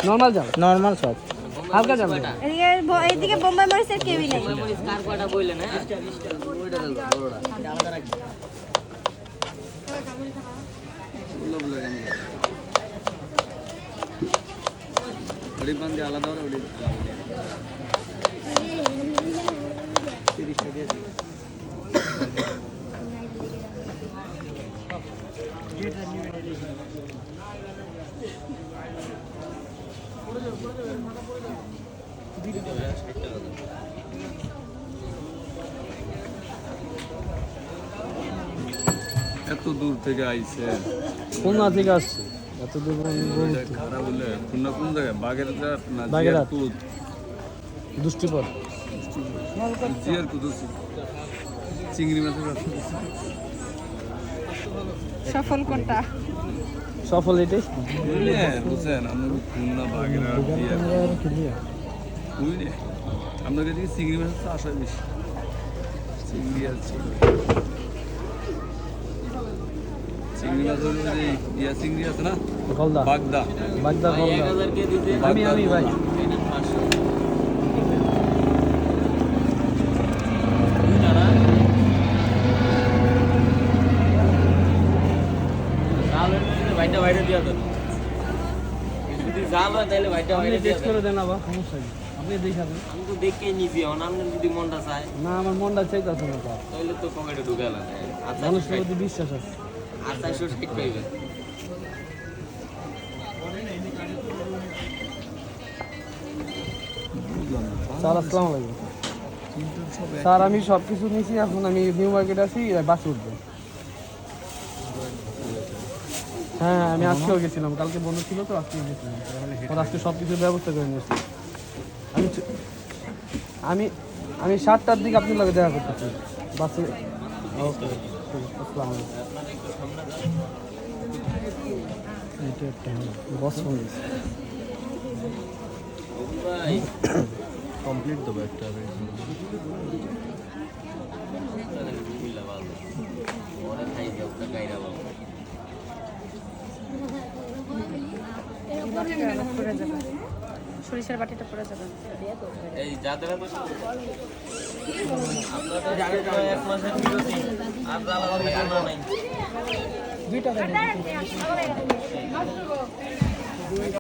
Normal যাও, normal সব হালকা যাবে। এইদিকে বোম্বাই মরিচের কেউই নাই। কার কয়টা বললেন হ্যাঁ? আলাদা এত দূর থেকে আইছে, খুলনা থেকে আসছে এত দূর। খারাপ বলে খুলনা কোন জায়গায়? বাগেরহাট না বাগেরহাট? জিয়ারপুর? দুষ্টিপদ জিয়ারপুর চিংড়ি মাছের ব্যবসা। সফল কোনটা? সফল এটাই। বুঝছেন আমরা খুলনা বাগেরহাট বুঝলি, আপনাদের দিকে চিংড়ি মাছের চাষ হয় বেশি। চিংড়ি আছে, চিংড়ি মাছ হলো যে ইয়া চিংড়ি আছে না, গলদা, বাগদা। বাগদা গলদা। 1000 কে দিতে আমি ভাই এটা 500 ভাইটা বাইরে দিয়া দেন। যদি জাল হয় তাহলে ভাইটা বাইরে দিয়া টেস্ট দেন। করে দেন, আবার সমস্যা নেই, আপনি দেখাবেন। আমি তো দেখে নিছি, এখন আপনার যদি মনটা চায় না, আমার মনটা চাইতেছে না তার, তাহলে তো পকেটে ঢুকালাম। মানুষের প্রতি বিশ্বাস আছে। আর 460 পাইবেন। স্যার আসসালামু আলাইকুম। স্যার আমি সব কিছু নিয়েছি, এখন আমি নিউ মার্কেটে আছি, বাসে উঠবো। হ্যাঁ, আমি আজকেও গেছিলাম, কালকে বন্ধ ছিল তো আজকে গেছিলাম। আজকে সব কিছুর ব্যবস্থা করে নিয়েছি। আমি আমি 7টার দিকে আপনার লগে দেখা করতে চাই বাসে। ওকে, আসসালামু আলাইকুম। এটা একটা বস ফোন দিয়েছে। ভাই কমপ্লিট দেবো একটা। সরিষার বাটিটা পড়ে যাবে। এই যাদের এত আপনাদের এক মাসের বিরতি আর আলাদা নাই। 2 টাকা